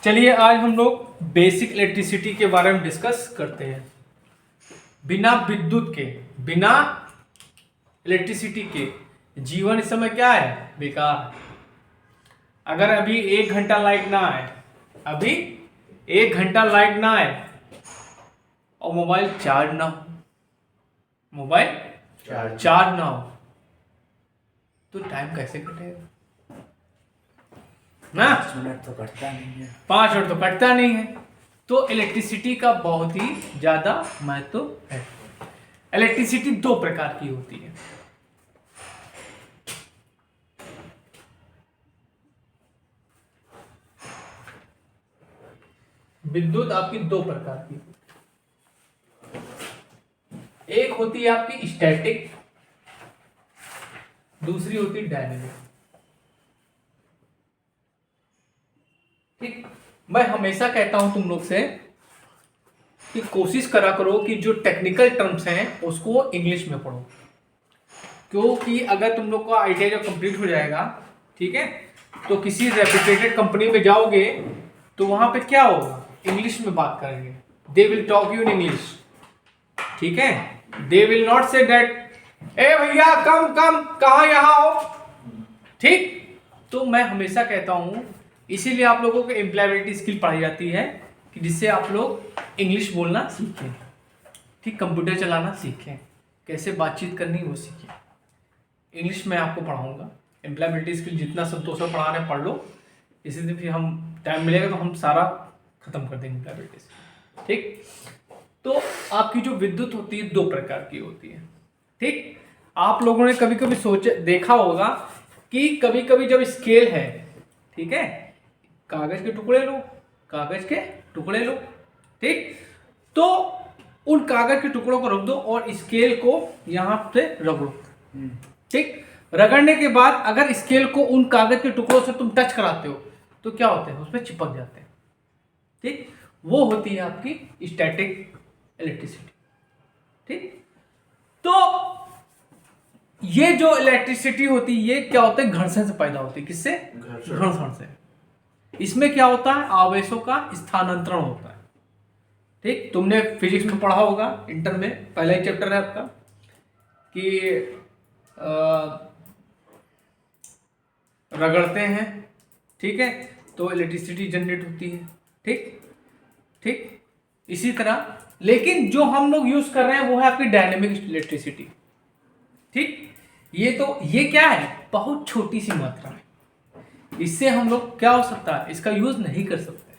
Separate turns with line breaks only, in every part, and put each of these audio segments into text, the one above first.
चलिए आज हम लोग बेसिक इलेक्ट्रिसिटी के बारे में डिस्कस करते हैं। बिना विद्युत के, बिना इलेक्ट्रिसिटी के जीवन इस समय क्या है? बेकार। अगर अभी 1 घंटा लाइट ना आए, अभी 1 घंटा लाइट ना आए और मोबाइल चार्ज ना हो, मोबाइल चार्ज ना हो तो टाइम कैसे कटेगा ना?
5 मिनट तो कटता नहीं है।
5 मिनट तो कटता नहीं है। तो इलेक्ट्रिसिटी का बहुत ही ज्यादा महत्व है। इलेक्ट्रिसिटी 2 प्रकार की होती है। विद्युत आपकी 2 प्रकार की, एक होती है आपकी स्टैटिक, दूसरी होती है डायनेमिक। ठीक, मैं हमेशा कहता हूं तुम लोग से कि कोशिश करा करो कि जो टेक्निकल टर्म्स हैं उसको इंग्लिश में पढ़ो, क्योंकि अगर तुम लोग का आईटीआई जब कंप्लीट हो जाएगा, ठीक है, तो किसी रेप्यूटेड कंपनी में जाओगे तो वहां पे क्या होगा? इंग्लिश में बात करेंगे। They will talk you in English, ठीक है। They will not say that a भैया कम कम कहा यहां हो, ठीक। तो मैं हमेशा कहता हूं, इसीलिए आप लोगों को एम्प्लॉयबिलिटी स्किल पढ़ाई जाती है कि जिससे आप लोग इंग्लिश बोलना सीखें, ठीक, कंप्यूटर चलाना सीखें, कैसे बातचीत करनी वो सीखें। इंग्लिश में आपको पढ़ाऊंगा। एम्प्लॉयबिलिटी स्किल जितना संतोष में पढ़ाना है पढ़ लो, इसी दिन फिर हम टाइम मिलेगा तो हम सारा खत्म कर देंगे एम्प्लॉयबिलिटी स्किल, ठीक। तो आपकी जो विद्युत होती है 2 प्रकार की होती है, ठीक। आप लोगों ने कभी कभी देखा होगा कि कभी कभी जब स्केल है, ठीक है, कागज के टुकड़े लो, कागज के टुकड़े लो, ठीक, तो उन कागज के टुकड़ों को रख दो और स्केल को यहां पे रगड़ो, ठीक। रगड़ने के बाद अगर स्केल को उन कागज के टुकड़ों से तुम टच कराते हो तो क्या होते हैं? उसमें चिपक जाते हैं, ठीक। वो होती है आपकी स्टैटिक इलेक्ट्रिसिटी, ठीक। तो ये जो इलेक्ट्रिसिटी होती है ये क्या होता है? घर्षण से पैदा होती है। किससे? घर्षण से। इसमें क्या होता है? आवेशों का स्थानांतरण होता है, ठीक। तुमने फिजिक्स में पढ़ा होगा, इंटर में पहला ही चैप्टर है आपका कि रगड़ते हैं, ठीक है, तो इलेक्ट्रिसिटी जनरेट होती है, ठीक ठीक। इसी तरह, लेकिन जो हम लोग यूज कर रहे हैं वो है आपकी डायनेमिक इलेक्ट्रिसिटी, ठीक। ये क्या है? बहुत छोटी सी मात्रा में, इससे हम लोग क्या हो सकता है? इसका यूज नहीं कर सकते,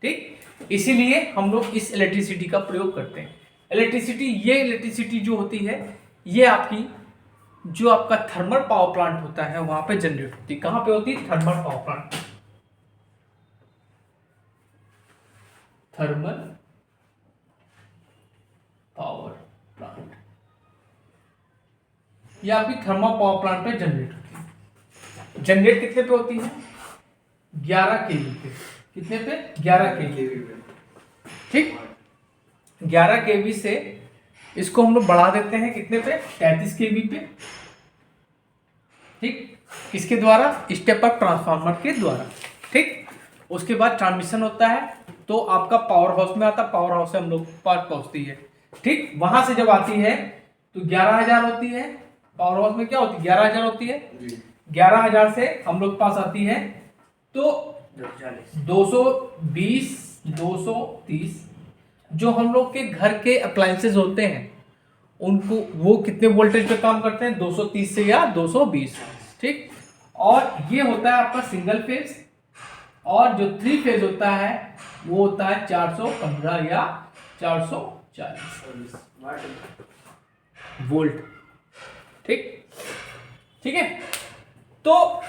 ठीक। इसीलिए हम लोग इस इलेक्ट्रिसिटी का प्रयोग करते हैं। ये इलेक्ट्रिसिटी जो होती है ये आपकी जो आपका थर्मल पावर प्लांट होता है वहां पे जनरेट होती है। कहां पे होती है? Thermal power plant, thermal power plant, ये आपकी थर्मल पावर प्लांट पे जनरेट होती है। जनरेट कितने पे होती है? 11 केवी पे। कितने पे? 11 केवी पे, ठीक। 11 केवी से इसको हम लोग बढ़ा देते हैं कितने पे? 33 केवी पे, ठीक। किसके द्वारा? स्टेप अप ट्रांसफार्मर के द्वारा, ठीक। उसके बाद ट्रांसमिशन होता है तो आपका पावर हाउस में आता है, पावर हाउस से हम लोग पास पहुंचती है, ठीक। वहां से जब आती है तो 11,000 होती है। पावर हाउस में क्या होती है? 11,000 होती है। 11,000 से हम लोग पास आती है तो 220 230 जो हम लोग के घर के अप्लायंसेस होते हैं उनको, वो कितने वोल्टेज पे काम करते हैं? 230 से या 220, ठीक। और ये होता है आपका सिंगल फेज, और जो 3 फेज होता है वो होता है 415 या 440 वोल्ट, ठीक ठीक है। तो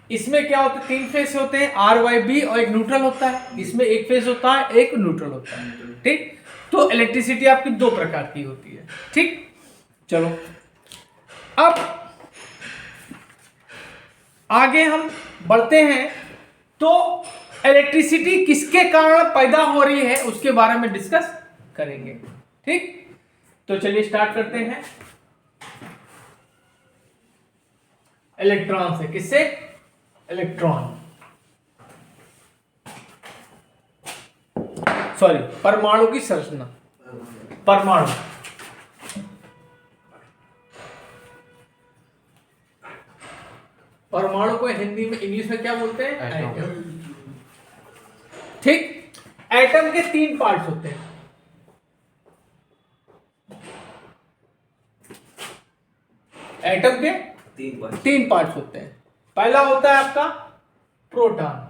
इसमें क्या होता है? 3 फेज होते हैं, RYB, और एक न्यूट्रल होता है। इसमें एक फेज होता है, एक न्यूट्रल होता है, ठीक। तो इलेक्ट्रिसिटी आपकी 2 प्रकार की होती है, ठीक। चलो अब आगे हम बढ़ते हैं। तो इलेक्ट्रिसिटी किसके कारण पैदा हो रही है उसके बारे में डिस्कस करेंगे, ठीक। तो चलिए स्टार्ट करते हैं। इलेक्ट्रॉन से। किससे? इलेक्ट्रॉन। सॉरी, परमाणु की संरचना। परमाणु, परमाणु को हिंदी में, इंग्लिश में क्या बोलते हैं? एटम। ठीक, एटम के 3 पार्ट्स होते हैं। एटम के 3 पार्ट्स होते हैं। पहला होता है आपका प्रोटॉन,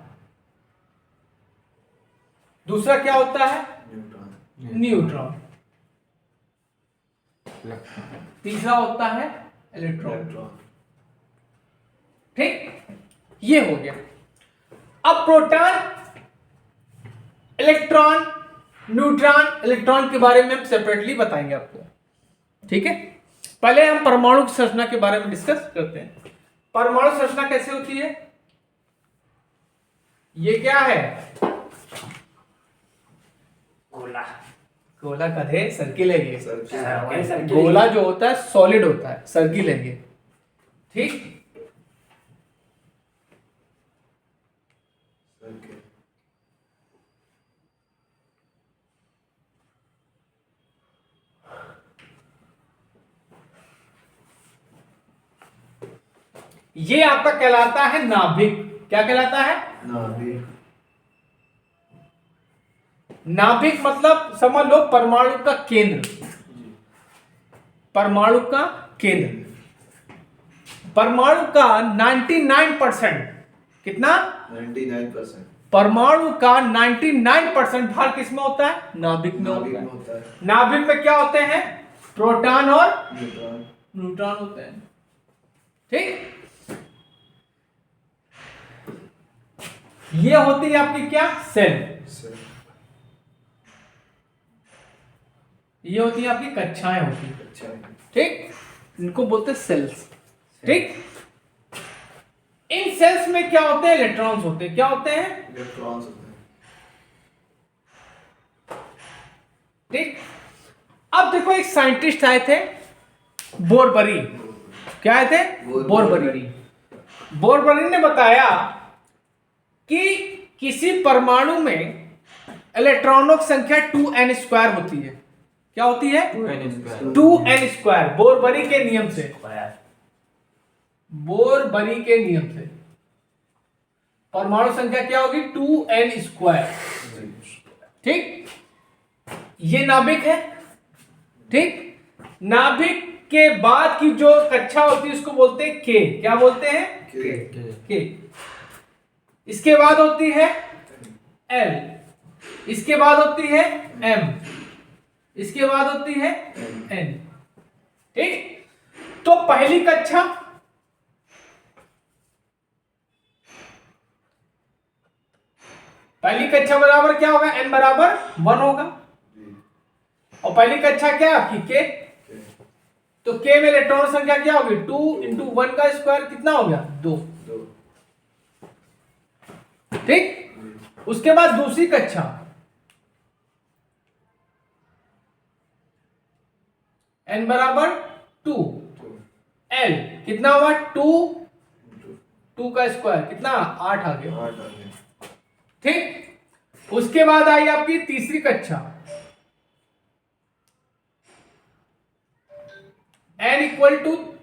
दूसरा क्या होता है? न्यूट्रॉन, तीसरा होता है इलेक्ट्रॉन। ठीक, ये हो गया। अब प्रोटॉन, इलेक्ट्रॉन, न्यूट्रॉन, इलेक्ट्रॉन के बारे में हम सेपरेटली बताएंगे आपको। ठीक है, पहले हम परमाणु की संरचना के बारे में डिस्कस करते हैं। परमाणु संरचना कैसे होती है? ये क्या है? गोला। गोला कधे सर्किल है ये। गोला जो होता है सॉलिड होता है, सर्किल है ये। ठीक, ये आपका कहलाता है नाभिक। क्या कहलाता है? नाभिक। नाभिक मतलब समझ लो परमाणु का केंद्र। परमाणु का केंद्र। परमाणु का 99%, कितना? 99%। परमाणु का 99% भाग किसमें होता है? नाभिक में होता है। नाभिक में क्या होते हैं? प्रोटॉन और न्यूट्रॉन होते हैं। ठीक, ये होती है आपकी क्या? सेल। ये होती है आपकी कक्षाएं होती है। ठीक, इनको बोलते हैं सेल्स। ठीक, इन सेल्स में क्या होते हैं? इलेक्ट्रॉन्स होते हैं। क्या होते हैं? इलेक्ट्रॉन्स होते हैं। ठीक, अब देखो एक साइंटिस्ट आए थे, बोरबरी। क्या आए थे? बोरबरी। बोरबरी ने बताया कि किसी परमाणु में इलेक्ट्रॉनों की संख्या 2n² होती है। क्या होती है? 2n²। बोरबरी के नियम से, बोरबरी के नियम से परमाणु संख्या क्या होगी? 2n²। ठीक, ये नाभिक है। ठीक, नाभिक के बाद की जो कक्षा होती है उसको बोलते हैं के। क्या बोलते हैं? के। इसके बाद होती है L, इसके बाद होती है M, इसके बाद होती है N। ठीक, तो पहली कक्षा बराबर क्या होगा? N बराबर 1 होगा। और पहली कक्षा क्या आपकी? K। तो K में इलेक्ट्रॉन संख्या क्या होगी? 2 × 1 का स्क्वायर कितना हो गया? 2। ठीक, उसके बाद दूसरी कक्षा n बराबर 2, L कितना हुआ? 2 का स्क्वायर कितना? 8 आ गया। ठीक, उसके बाद आई आपकी तीसरी कक्षा, n =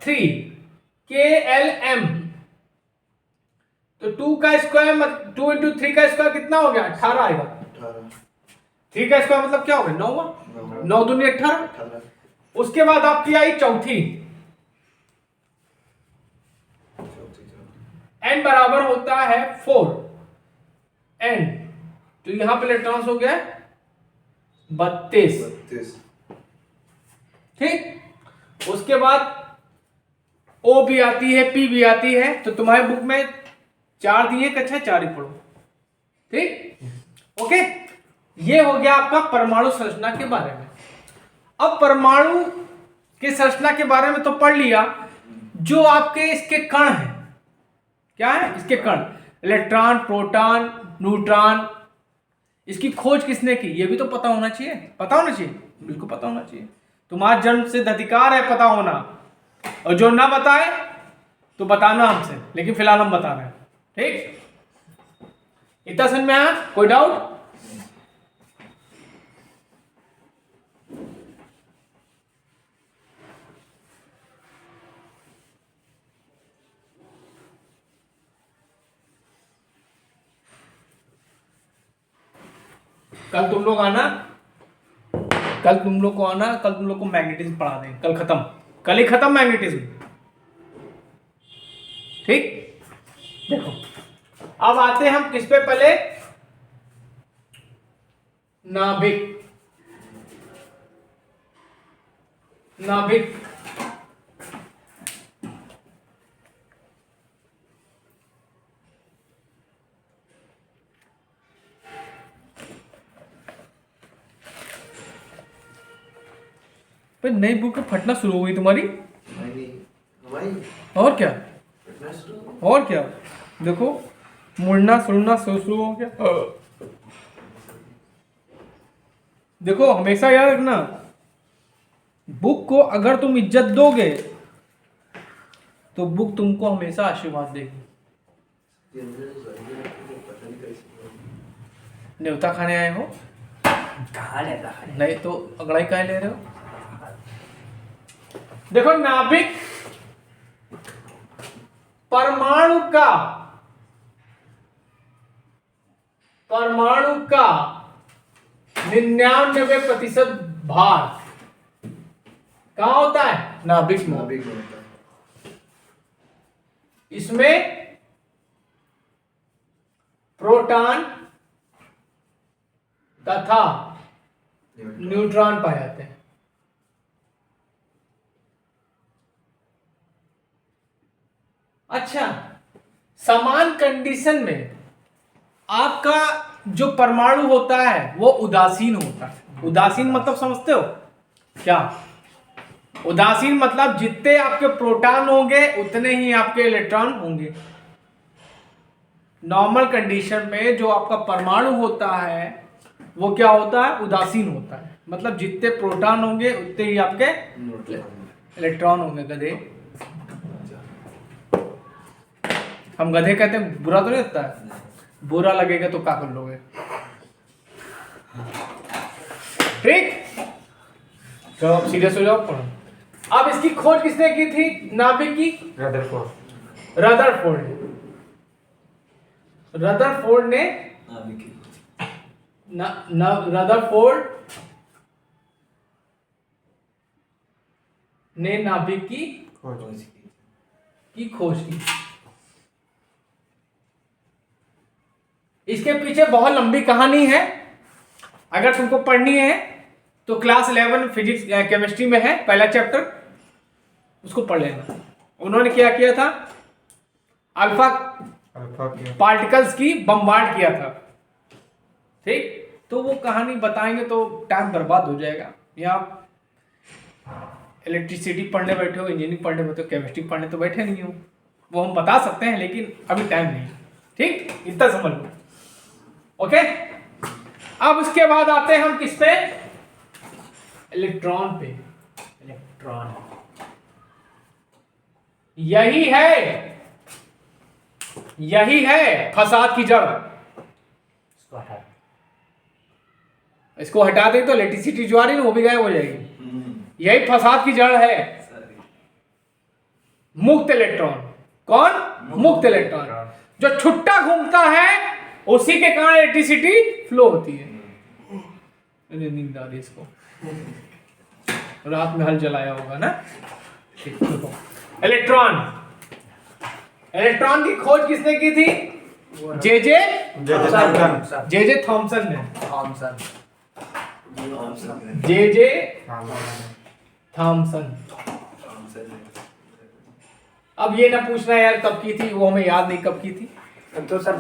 3, KLM। तो 2 का स्क्वायर 2 × 3 का स्क्वायर कितना हो गया? 18 आएगा। 3 का स्क्वायर मतलब क्या हो गया? 9। 9 दूनी 18। उसके बाद आपकी आई चौथी, n बराबर होता है 4, n तो यहां पे इलेक्ट्रॉन्स हो गया 32। ठीक, उसके बाद O भी आती है, P भी आती है। तो तुम्हारे बुक में 4 दिए कक्षा, 4 ही पढ़ो। ठीक, ओके, ये हो गया आपका परमाणु संरचना के बारे में। अब परमाणु के संरचना के बारे में तो पढ़ लिया, जो आपके इसके कण हैं। क्या है? इसके कण, इलेक्ट्रॉन, प्रोटॉन, न्यूट्रॉन, इसकी खोज किसने की? ये भी तो पता होना चाहिए। पता होना चाहिए, बिल्कुल पता होना चाहिए। तुम्हारा जन्म सिद्ध अधिकार है पता होना, और जो ना बताए तो बताना हमसे, लेकिन फिलहाल हम बता रहे हैं। ठीक, इतना समझ में आया? कोई डाउट? कल तुम लोग आना, कल तुम लोग को मैग्नेटिज्म पढ़ा दें। कल खत्म, कल ही खत्म मैग्नेटिज्म। ठीक, देखो अब आते हैं हम किस पे, पहले नाभिक। नाभिक पे नई बुक फटना शुरू हो गई तुम्हारी। और क्या, और क्या, देखो मुड़ना सुड़ना शुरू हो गया। देखो हमेशा याद रखना, बुक को अगर तुम इज्जत दोगे तो बुक तुमको हमेशा आशीर्वाद देगी। न्योता खाने आए हो, नहीं तो अगड़ाई काय ले रहे हो। देखो नाभिक परमाणु का 99% भार कहाँ होता है, नाभिक में। इसमें प्रोटॉन तथा न्यूट्रॉन पाए जाते हैं। अच्छा, समान कंडीशन में आपका जो परमाणु होता है वो उदासीन होता है। उदासीन मतलब समझते हो क्या? उदासीन मतलब जितने आपके प्रोटॉन होंगे उतने ही आपके इलेक्ट्रॉन होंगे। नॉर्मल कंडीशन में जो आपका परमाणु होता है वो क्या होता है, उदासीन होता है। मतलब जितने प्रोटॉन होंगे उतने ही आपके इलेक्ट्रॉन होंगे। गधे, हम गधे कहते हैं, बुरा तो नहीं लगता है? बुरा लगेगा तो क्या कर लोगे? ठीक, तो अब सीरियस हो जाओ, पढ़ो। अब इसकी खोज किसने की थी, नाभिक की? रदरफोर्ड ने रदरफोर्ड ने नाभिक की खोज की। इसके पीछे बहुत लंबी कहानी है, अगर तुमको पढ़नी है तो क्लास 11 फिजिक्स केमिस्ट्री में है, पहला चैप्टर, उसको पढ़ लेना। उन्होंने क्या किया था, अल्फा पार्टिकल्स की बम्बार्ड किया था। ठीक, तो वो कहानी बताएंगे तो टाइम बर्बाद हो जाएगा। यहाँ इलेक्ट्रिसिटी पढ़ने बैठे हो, इंजीनियरिंग पढ़ने बैठे हो, केमिस्ट्री पढ़ने तो बैठे नहीं हो। वो हम बता सकते हैं लेकिन अभी टाइम नहीं। ठीक, इतना समझ लो। ओके, अब उसके बाद आते हैं हम किस पे, इलेक्ट्रॉन पे। इलेक्ट्रॉन यही है फसाद की जड़। इसको हटा दे तो इलेक्ट्रिसिटी जो आ रही है वो भी गायब हो जाएगी। यही फसाद की जड़ है, मुक्त इलेक्ट्रॉन। कौन? मुक्त इलेक्ट्रॉन। जो छुट्टा घूमता है उसी के कारण इलेक्ट्रिसिटी फ्लो होती है। नींद आ रही इसको, रात में हल जलाया होगा ना। इलेक्ट्रॉन की खोज किसने की थी? जे जे थॉमसन ने। जे जे थॉमसन। अब ये ना पूछना यार कब की थी, वो हमें याद नहीं कब की थी। तो सर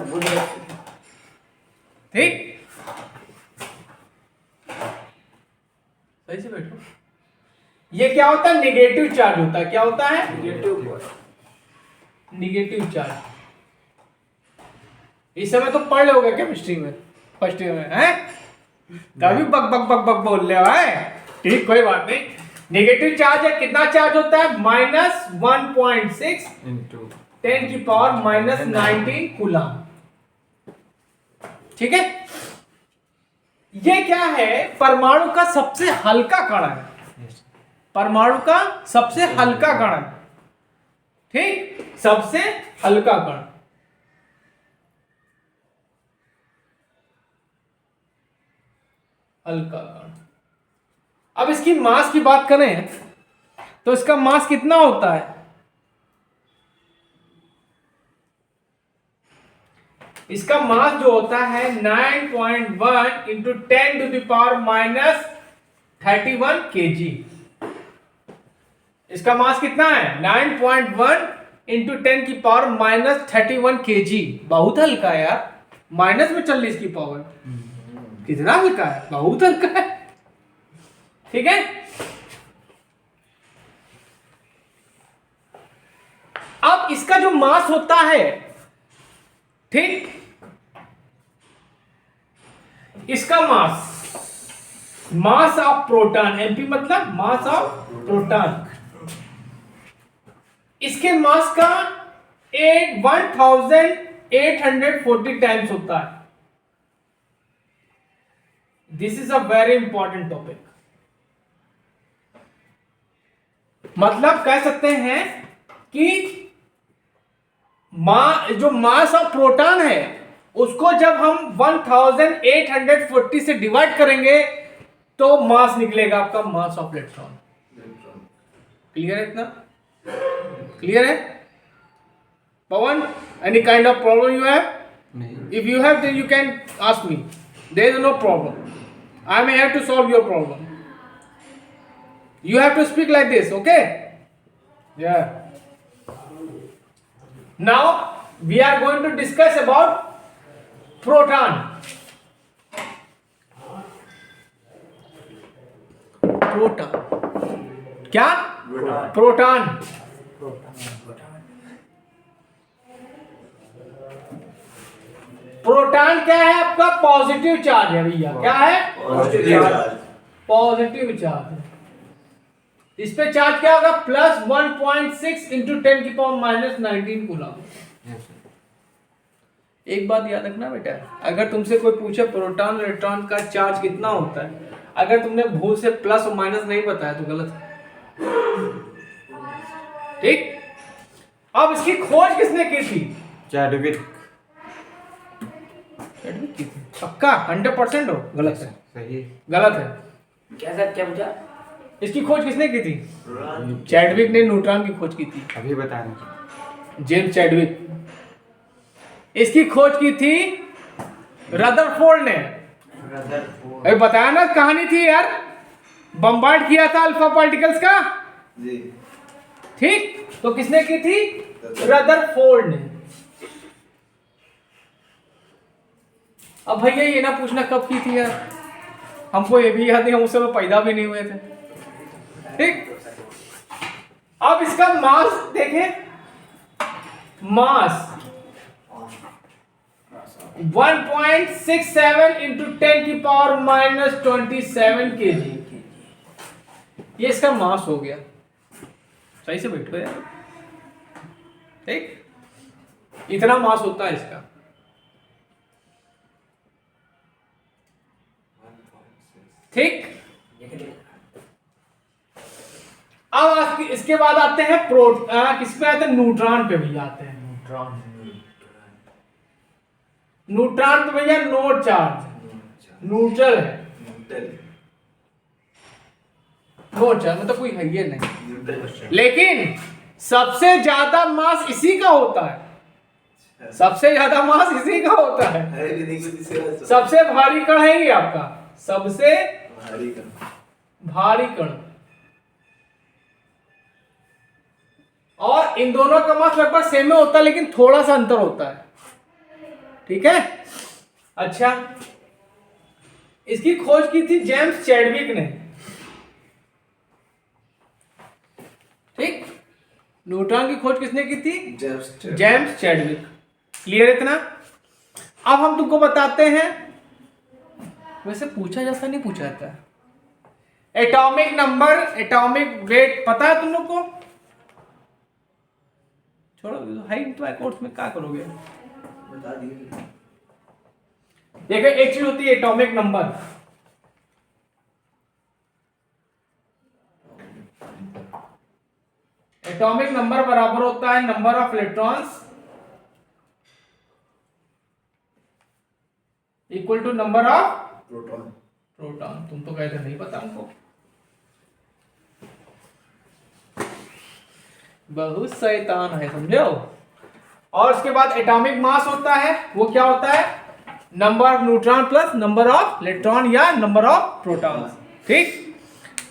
ठीक, सही से बैठो। ये क्या होता है, निगेटिव चार्ज होता है। क्या होता है? Negative charge. इस समय तो पढ़ लोगे केमिस्ट्री में, फर्स्ट ईयर में है, तभी बक बक बक बक बोल रहे हो है। ठीक, कोई बात नहीं। निगेटिव चार्ज है, कितना चार्ज होता है, -1.6 × 10⁻⁻19 कूलम। ठीक है, ये क्या है, परमाणु का सबसे हल्का कण है। परमाणु का सबसे हल्का कण है। ठीक, सबसे हल्का कण। हल्का कण। अब इसकी मास की बात करें तो इसका मास कितना होता है? इसका मास जो होता है 9.1 into 10 to the power minus 31 kg। इसका मास कितना है? 9.1 इंटू 10 की पावर माइनस 31 kg। बहुत हल्का है यार, माइनस में चल रही इसकी पावर। कितना हल्का है, बहुत हल्का है। ठीक है, अब इसका जो मास होता है, ठीक, इसका मास ऑफ प्रोटॉन, एमपी मतलब मास ऑफ प्रोटॉन, इसके मास का 1840 टाइम्स होता है। This is a very important topic. मतलब कह सकते हैं कि जो मास ऑफ प्रोटॉन है उसको जब हम 1840 से डिवाइड करेंगे तो मास निकलेगा आपका मास ऑफ इलेक्ट्रॉन। क्लियर है? इतना क्लियर है? Pawan, any kind of problem you have? If you have then you can ask me, there is no problem, I am here to solve your problem. You have to speak like this, okay? Yeah. Now we are going to discuss about proton. Proton. क्या? Proton. Proton क्या है आपका? Positive charge है भैया। क्या है? Positive charge है। इस पे चार्ज क्या होगा? प्लस 1.6 इंटू 10 की पावर माइनस 19 कूलम। एक बात याद रखना बेटा, अगर तुमसे कोई पूछे प्रोटॉन इलेक्ट्रॉन का चार्ज कितना होता है, अगर तुमने भूल से प्लस और माइनस नहीं बताया तो गलत है। ठीक, अब इसकी खोज किसने की थी? चैडविक की थी। पक्का 100% हो? गलत है। सही, गलत है। क्या सर, क्या पूछा? इसकी खोज किसने की थी? चैडविक ने न्यूट्रॉन की खोज की थी। अभी बता रहे, जेम्स चैडविक। इसकी खोज की थी रदरफोर्ड ने। अभी बताया ना, कहानी थी यार, बम्बार्ड किया था अल्फा पार्टिकल्स का जी। ठीक, तो किसने की थी? रदरफोर्ड ने। अब भैया ये ना पूछना कब की थी यार, हमको ये भी याद नहीं, हम उस समय पैदा भी नहीं हुए थे। ठीक, अब इसका मास देखें, मास 1.67 इंटू 10 की पावर माइनस 27 kg। ये इसका मास हो गया। सही से बैठो यार। ठीक, इतना मास होता है इसका। ठीक, अब इसके बाद आते हैं किस पे आते हैं? न्यूट्रॉन पे भी आते हैं। न्यूट्रॉन पे भैया नो चार्ज, न्यूट्रल है। नो चार्ज मतलब कोई है ये नहीं, लेकिन सबसे ज्यादा मास इसी का होता है। सबसे ज्यादा मास इसी का होता है। सबसे भारी कण है ये आपका, सबसे भारी कण। और इन दोनों का मास लगभग सेम में होता है, लेकिन थोड़ा सा अंतर होता है। ठीक है, अच्छा, इसकी खोज की थी जेम्स चैडविक ने। ठीक, न्यूट्रॉन की खोज किसने की थी? James Chadwick. क्लियर इतना? अब हम तुमको बताते हैं, वैसे पूछा जैसा नहीं पूछा जाता, एटॉमिक नंबर, एटॉमिक वेट पता है तुम लोग को? छोड़ो, हाई कोर्स में क्या करोगे, बता दिए। देखो, एक चीज होती है एटॉमिक नंबर। एटॉमिक नंबर बराबर होता है number of electrons equal to number of proton. Proton. तुम तो कहते नहीं पता हमको। बहुत शैतान है, समझो। और उसके बाद एटॉमिक मास होता है, वो क्या होता है? Number of neutron plus number of electron या नंबर ऑफ प्रोटॉन। ठीक।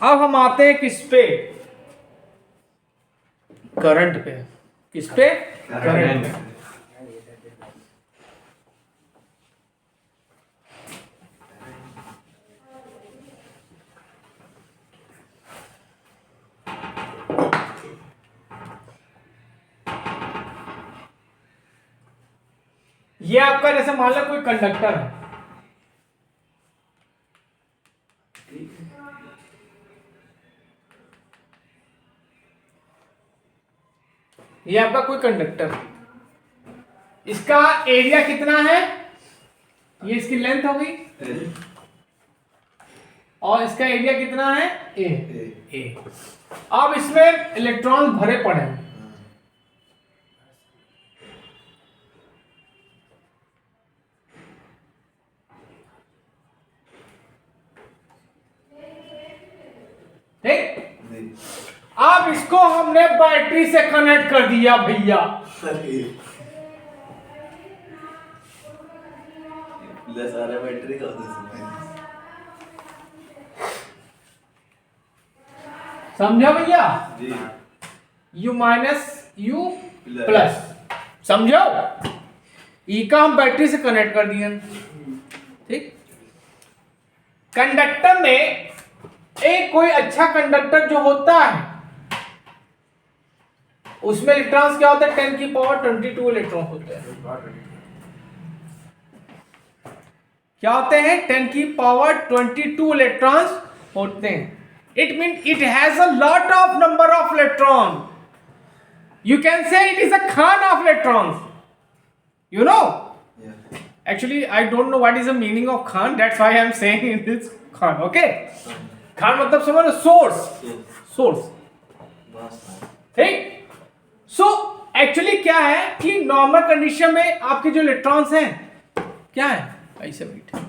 अब हम आते हैं किस पे? करंट पे। किस पे? करंट पे। ये आपका जैसे मान लो कोई कंडक्टर है, ये आपका कोई कंडक्टर, इसका एरिया कितना है? ये इसकी लेंथ हो गई, और इसका एरिया कितना है? ए। अब इसमें इलेक्ट्रॉन भरे पड़े हैं, ठीक। अब इसको हमने बैटरी से कनेक्ट कर दिया भैया।
सारा बैटरी का
समझा भैया?
जी।
U माइनस U प्लस, समझो? ई का हम बैटरी से कनेक्ट कर दिए, ठीक। कंडक्टर में एक कोई अच्छा कंडक्टर जो होता है, उसमें इलेक्ट्रॉन्स क्या होते हैं? 10 की पावर 22 इलेक्ट्रॉन होते हैं। क्या होते हैं? 10 की पावर 22 इलेक्ट्रॉन्स होते हैं। It means it has a lot of number of electrons. You can say it is a Khan of electrons. You know?
Yeah.
Actually, I don't know what is the meaning of Khan. That's why I am saying it is Khan. Okay? Khan मतलब समझो source. Source. ठीक? So actually क्या है कि normal condition में आपके जो electrons हैं क्या है? ऐसे बैठे,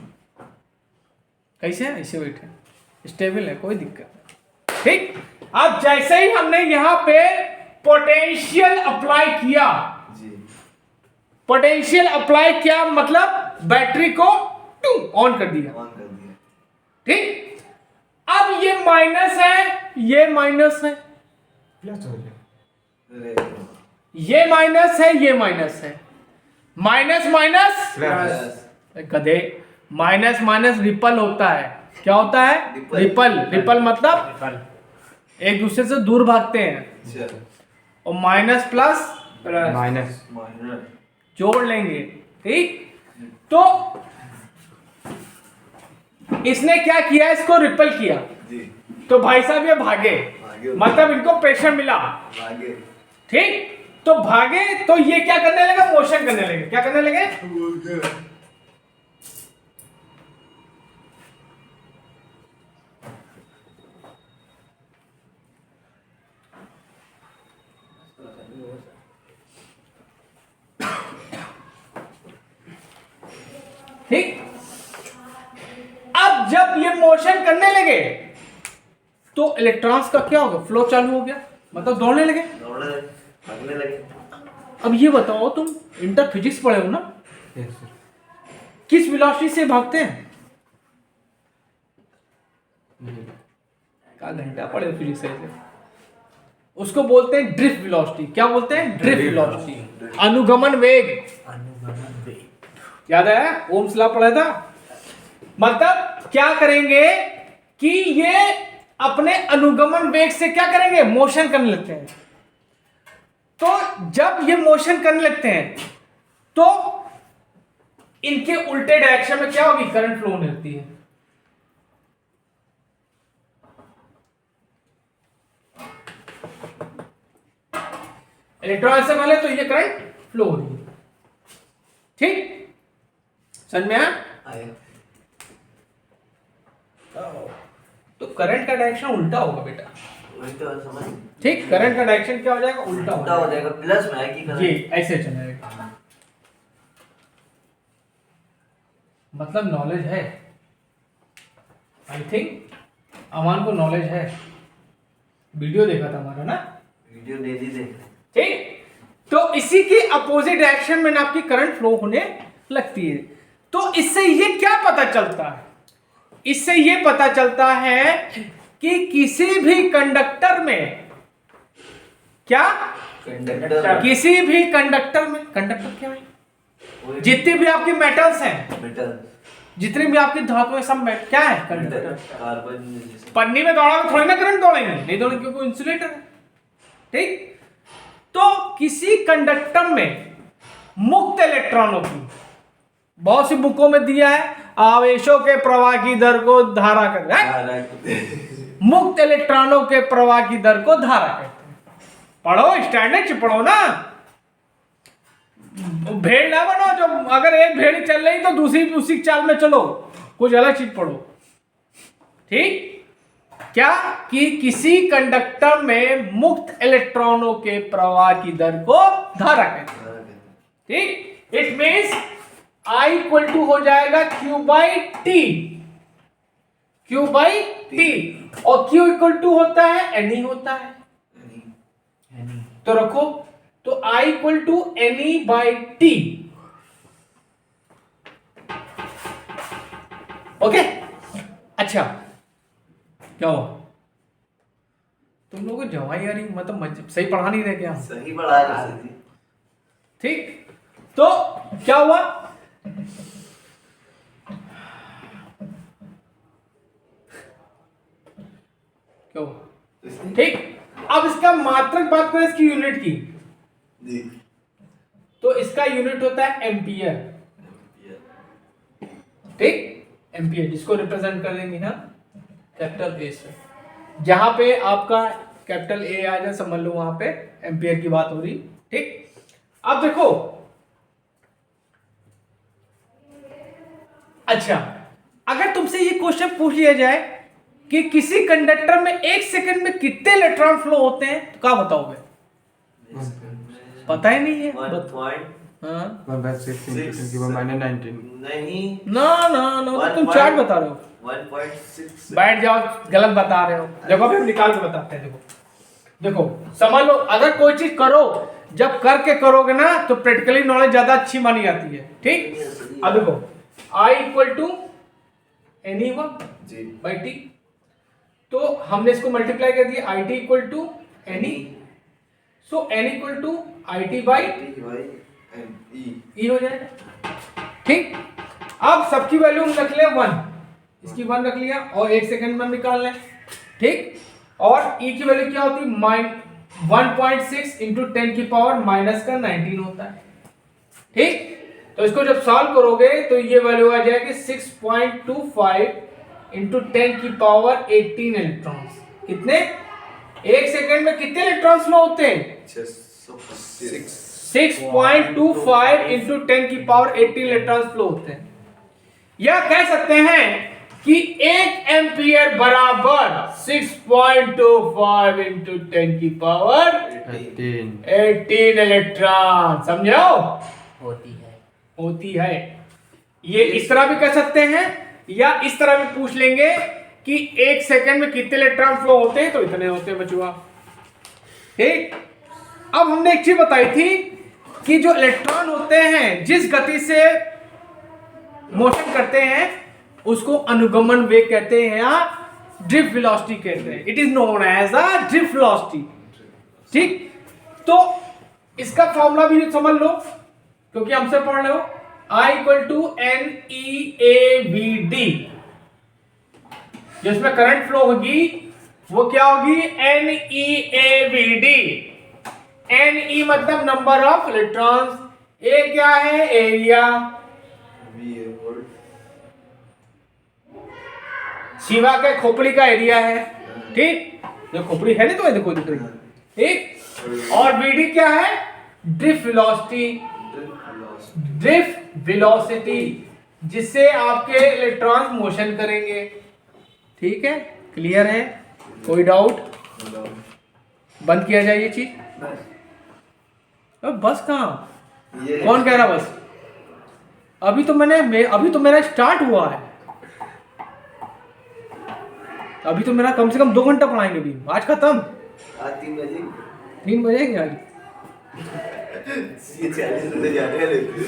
कैसे है? ऐसे बैठे, स्टेबल है, कोई दिक्कत नहीं। ठीक। अब जैसे ही हमने यहां पे पोटेंशियल अप्लाई किया, पोटेंशियल अप्लाई किया मतलब बैटरी को ऑन कर दिया, ठीक। अब ये माइनस है, ये माइनस है, ये माइनस है, ये माइनस है, माइनस माइनस प्लस। गधे, माइनस माइनस रिपल होता है। क्या होता है? रिपल। रिपल मतलब एक दूसरे से दूर भागते हैं, और माइनस प्लस माइनस जोड़ लेंगे, ठीक। तो इसने क्या किया? इसको रिपल किया, तो भाई साहब ये भागे, मतलब इनको प्रेशर मिला, ठीक। तो भागे तो ये क्या करने लगा? मोशन करने लगे। क्या करने लगे? ठीक। अब जब ये मोशन करने लगे तो इलेक्ट्रॉन्स का क्या होगा? फ्लो चालू हो गया, मतलब दौड़ने लगे, भागने लगे। अब ये बताओ, तुम इंटर फिजिक्स पढ़े हो ना? yes, किस वेलोसिटी से भागते हैं? का घंटा पढ़े फिजिक्स से? उसको बोलते हैं ड्रिफ्ट वेलोसिटी। क्या बोलते हैं? ड्रिफ्ट वेलोसिटी, अनुगमन वेग। अनुगमन वेग याद है? ओम्स लॉ पढ़ा था। मतलब क्या करेंगे कि ये अपने अनुगमन वेग से क्या करेंगे? मोशन करने लगते हैं। तो जब ये मोशन करने लगते हैं तो इनके उल्टे डायरेक्शन में क्या होगी? करंट फ्लो होने लगती है। इलेक्ट्रॉन से पहले तो ये करंट फ्लो हो रही है, ठीक। समझ में आया? तो करंट का डायरेक्शन उल्टा होगा बेटा, ठीक। करंट का डायरेक्शन क्या हो जाएगा? उल्टा हो जाएगा। प्लस में आएगी करंट, ये ऐसे चलेगा। मतलब नॉलेज है। आई थिंक अमान को नॉलेज है, वीडियो देखा था हमारा ना,
वीडियो डेली देख रहे हैं।
ठीक। तो इसी की अपोजिट डायरेक्शन में आपकी करंट फ्लो होने लगती है। तो इससे ये क्या पता चलता है, इससे ये पता चलता है कि किसी भी कंडक्टर में क्या,
कंडक्टर
किसी भी कंडक्टर में, कंडक्टर क्या है, जितने भी आपके मेटल्स हैं,
मेटल
जितने भी आपकी धातुएं सब क्या है, कंडक्टर।
कार्बन
पन्नी में दौड़ा थोड़ी ना करंट दौड़ेंगे, नहीं दौड़ेंगे क्योंकि इंसुलेटर है, ठीक। तो किसी कंडक्टर में मुक्त इलेक्ट्रॉनों की, बहुत सी बुकों में दिया है आवेशों के प्रवाह की दर को धारा कहते हैं, मुक्त इलेक्ट्रॉनों के प्रवाह की दर को धारा कहते हैं। पढ़ो, स्टैंडर्ड से पढ़ो ना, भेड़ ना बनो जो अगर एक भेड़ चल रही तो दूसरी उसी चाल में चलो, कुछ अलग चीज पढ़ो, ठीक। क्या कि किसी कंडक्टर में मुक्त इलेक्ट्रॉनों के प्रवाह की दर को धारा कहते हैं, ठीक। It means I equal to हो जाएगा Q by T, Q by T, और Q इक्वल टू होता है NE होता है, तो रखो, तो I equal to NE by T, okay. अच्छा, क्या हुआ, तुम लोगों को जवाई आ रही, मतलब सही पढ़ा नहीं रहे क्या,
सही पढ़ा रहे थे,
ठीक। तो क्या हुआ, क्या हुआ, ठीक। अब इसका मात्रक बात करें इसकी यूनिट की,
जी
तो इसका यूनिट होता है एम्पियर, ठीक, एम्पियर, जिसको रिप्रेजेंट कर देंगे ना कैपिटल ए से, जहां पे आपका कैपिटल ए आ जाए समझ लो वहां पे एम्पियर की बात हो रही, ठीक। अब देखो, अच्छा, अगर तुमसे ये क्वेश्चन पूछ लिया जाए कि किसी कंडक्टर में 1 सेकंड में कितने इलेक्ट्रॉन फ्लो होते हैं, तो क्या बताओगे, पता ही नहीं है, हाँ,
नहीं
ना ना ना, तुम चार्ट बता रहे हो,
1.6
बैठ जाओ, गलत बता रहे हो, देखो अभी हम निकाल के बताते हैं, देखो समझ लो, अगर कोई चीज करो, जब करके करोगे ना तो प्रैक्टिकली नॉलेज ज्यादा अच्छी मानी जाती है, ठीक। अब देखो I equal to NE by T, तो हमने इसको मल्टीप्लाई कर दिया, IT equal to NE, so N equal to IT by E हो जाएगा, ठीक। अब सबकी वैल्यू रख ले 1, इसकी 1 रख लिया, और 1 सेकंड में निकाल लें, ठीक। और E की वैल्यू क्या होती है, 1.6 इंटू 10 की पावर माइनस का 19 होता है, ठीक। तो इसको जब सॉल्व करोगे तो ये वैल्यू आ जाएगी 6.25 इंटू 10 की पावर 18 इलेक्ट्रॉन्स। कितने, 1 सेकंड में कितने इलेक्ट्रॉन्स फ्लो होते हैं, 6.25 इंटू 10 की पावर 18 इलेक्ट्रॉन्स फ्लो होते हैं। या कह सकते हैं कि 1 एम्पियर बराबर 6.25 इंटू 10 की पावर 18 इलेक्ट्रॉन, समझो, होती है। ये इस तरह भी कर सकते हैं, या इस तरह भी पूछ लेंगे कि 1 सेकंड में कितने इलेक्ट्रॉन फ्लो होते हैं, तो इतने होते हैं बचुआ, ठीक। अब हमने एक चीज बताई थी कि जो इलेक्ट्रॉन होते हैं जिस गति से मोशन करते हैं उसको अनुगमन वेग कहते हैं या ड्रिफ्ट वेलोसिटी कहते हैं, it is known as a drift velocity, ठीक। तो इसका फॉर्मूला भी समझ लो क्योंकि हमसे पढ़ रहे हो, I इक्वल टू NEAVD, जिसमें करंट फ्लो होगी वो क्या होगी, NEAVD। NE मतलब नंबर ऑफ इलेक्ट्रॉन्स, A क्या है, एरिया, शिवा के खोपड़ी का एरिया है, ठीक, जो खोपड़ी है ना, तो देखो दिख रही, ठीक। और VD क्या है, ड्रिफ्ट वेलोसिटी, ड्रिफ्ट वेलोसिटी, जिससे आपके इलेक्ट्रॉन्स मोशन करेंगे, ठीक है, क्लियर है, कोई डाउट, बंद किया जाए ये चीज, बस कहाँ, कौन कह रहा बस, अभी तो मेरा स्टार्ट हुआ है, अभी तो मेरा कम से कम 2 घंटा पढ़ाएंगे भी, आज खत्म।
आज 3 बजे
3 बजेंगे आज।
ये 40 रुपए जाने लेते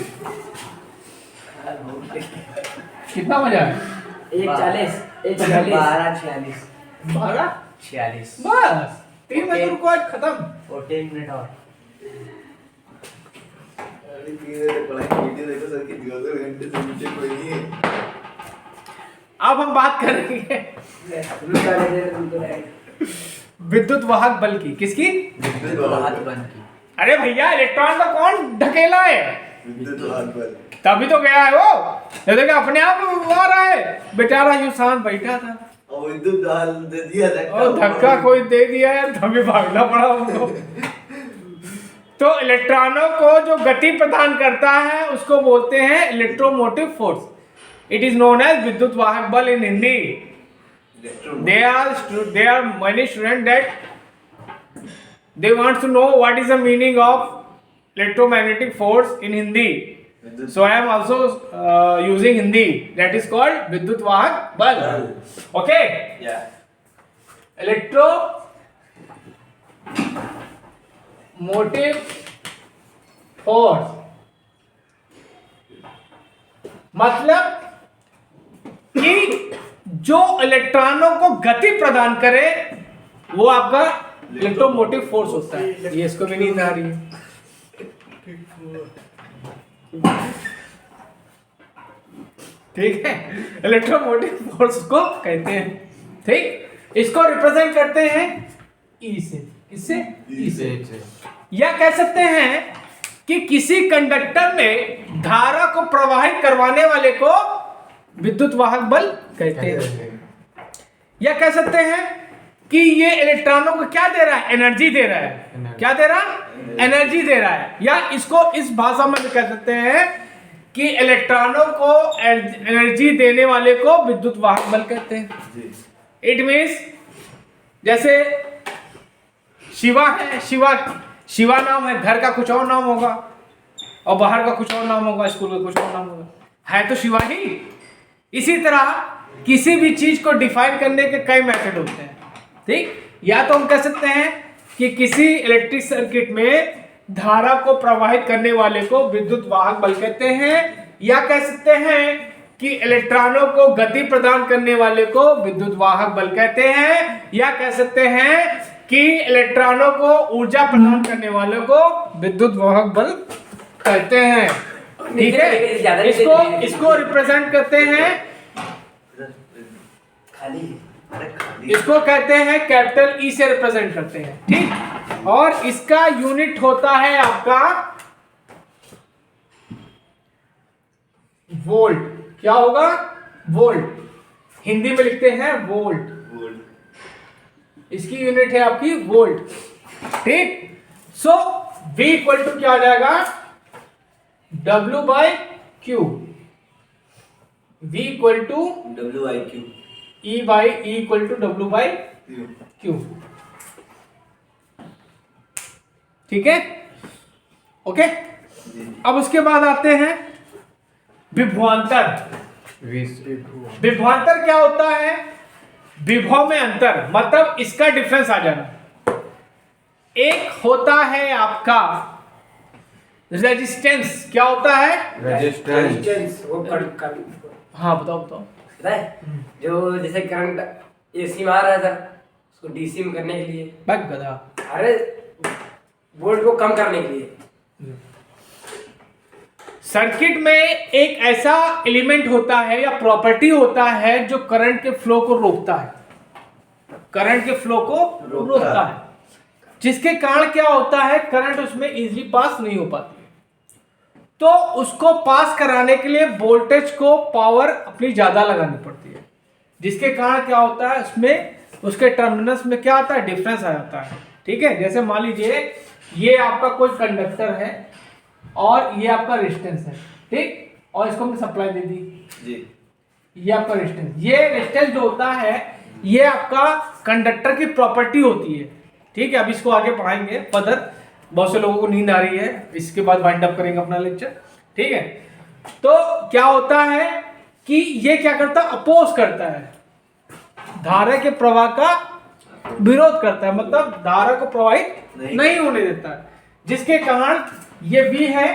कितना बजा है?
1:40 1:46
12:46
12
46
बस 3 बजे रुको, आज खत्म।
14 मिनट और।
अरे 3 बजे पढ़ाई वीडियो देखो सर की 2 घंटे से नीचे कोई नहीं है।
अब हम बात करेंगे विद्युत वाहक बल की। किसकी?
विद्युत वाहक बल की।
अरे भैया इलेक्ट्रॉन को कौन ढकेला है?
विद्युत वाहक बल।
तभी तो गया है वो, ये देखो अपने आप आ रहा है, बेचारा यूं शांत बैठा था
और विद्युत डाल दे दिया
और धक्का कोई दे दिया है, तभी भागना पड़ा उनको। तो इलेक्ट्रॉनों को जो गति प्रदान करता है उसको बोलते हैं electromotive force. It is known as विद्युत वाहक बल इन Hindi. There are many students that they want to know what is the meaning of electromagnetic force in Hindi. So I am also using Hindi. That is called विद्युत वाहक बल. Okay.
Yeah.
Electromotive force मतलब कि जो इलेक्ट्रॉनों को गति प्रदान करे वो आपका इलेक्ट्रोमोटिव फोर्स होता है। ये इसको भी नींद आ रही है। ठीक है, इलेक्ट्रोमोटिव फोर्स को कहते हैं। ठीक, इसको रिप्रेजेंट करते हैं ई से। किससे? ई से। या कह सकते हैं कि किसी कंडक्टर में धारा को प्रवाहित करवाने वाले को विद्युत वाहक बल कहते हैं। या कह सकते हैं कि ये इलेक्ट्रॉनों को क्या दे रहा है? एनर्जी दे रहा है। क्या दे रहा है? एनर्जी दे रहा है। या इसको इस भाषा में भी कह सकते हैं कि इलेक्ट्रॉनों को एनर्जी देने वाले को विद्युत वाहक बल कहते हैं। इट मीन्स जैसे शिवा है, शिवा नाम है, घर का कुछ और नाम होगा और बाहर का कुछ और नाम होगा, स्कूल का कुछ और नाम होगा, है तो शिवा ही। इसी तरह किसी भी चीज को डिफाइन करने के कई मेथड होते हैं। ठीक, या तो हम कह सकते हैं कि किसी इलेक्ट्रिक सर्किट में धारा को प्रवाहित करने वाले को विद्युत वाहक बल कहते हैं। या कह सकते हैं कि इलेक्ट्रॉनों को गति प्रदान करने वाले को विद्युत वाहक बल कहते हैं। या कह सकते हैं कि इलेक्ट्रॉनों को ऊर्जा प्रदान करने वाले को विद्युत वाहक बल कहते हैं। ठीक है, इसको रिप्रेजेंट करते हैं, इसको कहते हैं कैपिटल ई से रिप्रेजेंट करते हैं। ठीक, और इसका यूनिट होता है आपका वोल्ट। क्या होगा? वोल्ट। हिंदी में लिखते हैं वोल्ट। इसकी यूनिट है आपकी वोल्ट। ठीक, सो V इक्वल टू क्या आ जाएगा? W by Q. V equal to
W by Q।
E by E equal to W by Q. ठीक है, ओके। अब उसके बाद आते हैं विभवांतर। विभवांतर क्या होता है? विभव में अंतर, मतलब इसका डिफरेंस आ जाना। एक होता है आपका रेजिस्टेंस। क्या होता है?
रेजिस्टेंस वो
हाँ बताओ बताओ।
पता है जो जैसे करंट एसी में आ रहा था उसको डीसी में करने के लिए,
बैक गधा।
अरे वोल्ट को कम करने के लिए।
सर्किट में एक ऐसा एलिमेंट होता है या प्रॉपर्टी होता है जो करंट के फ्लो को रोकता है। करंट के फ्लो को रोकता है, जिसके कारण क्या होता है? करंट उसमें इजीली पास नहीं हो पाती। तो उसको पास कराने के लिए वोल्टेज को पावर अपनी ज्यादा लगानी पड़ती है, जिसके कारण क्या होता है? उसमें उसके टर्मिनल्स में क्या आता है? डिफरेंस आ जाता है। ठीक है, जैसे मान लीजिए ये आपका कोई कंडक्टर है और ये आपका रेजिस्टेंस है। ठीक, और इसको हमने सप्लाई दे दी
जी।
ये आपका रेजिस्टेंस। ये रेजिस्टेंस जो होता है ये आपका कंडक्टर की प्रॉपर्टी होती है। ठीक है, अब इसको आगे पढ़ाएंगे फर्दर। बहुत से लोगों को नींद आ रही है, इसके बाद वाइंड अप करेंगे अपना लेक्चर। ठीक है, तो क्या होता है कि ये क्या करता है? अपोज करता है। धारा के प्रवाह का विरोध करता है, मतलब धारा को प्रवाहित
नहीं।
नहीं होने देता है, जिसके कारण ये V है।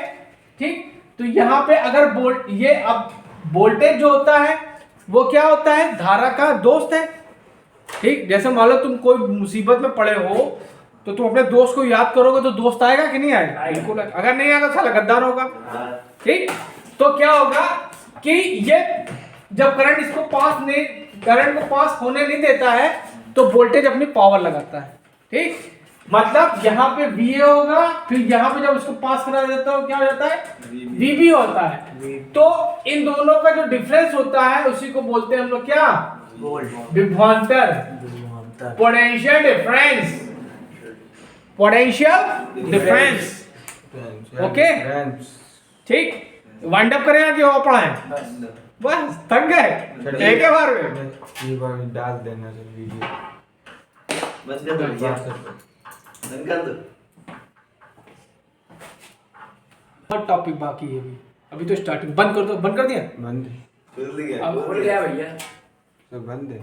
ठीक, तो यहाँ पे अगर ये अब वोल्टेज जो होता है वो क्या होता है, धारा का दोस्त है। ठीक, जैसे मान लो तुम कोई मुसीबत में पड़े हो तो तुम अपने दोस्त को याद करोगे तो दोस्त आएगा कि नहीं आएगा? बिल्कुल, अगर नहीं आएगा तो साला गद्दार होगा। ठीक, तो क्या होगा कि ये जब करंट इसको करंट को पास होने नहीं देता है तो वोल्टेज अपनी पावर लगाता है। ठीक, मतलब यहाँ पे VA होगा, फिर यहाँ पे जब इसको पास करा जाता है क्या हो जाता है, VB होता है। तो इन दोनों का जो डिफरेंस होता है उसी को बोलते हैं हम लोग क्या, विभवांतर, potential difference, potential difference. Okay, ठीक, वाइंड अप करेंगे कि और पढ़ाएं? बस थक गए एक ही बार में।
ये बार डाल देना सर वीडियो।
बंद कर दो भैया, बंद कर दो।
और टॉपिक बाकी है अभी तो स्टार्टिंग। बंद कर दो, बंद कर दिया,
बंद
खुल गया,
अब
बोल गया भैया।
सब बंद है।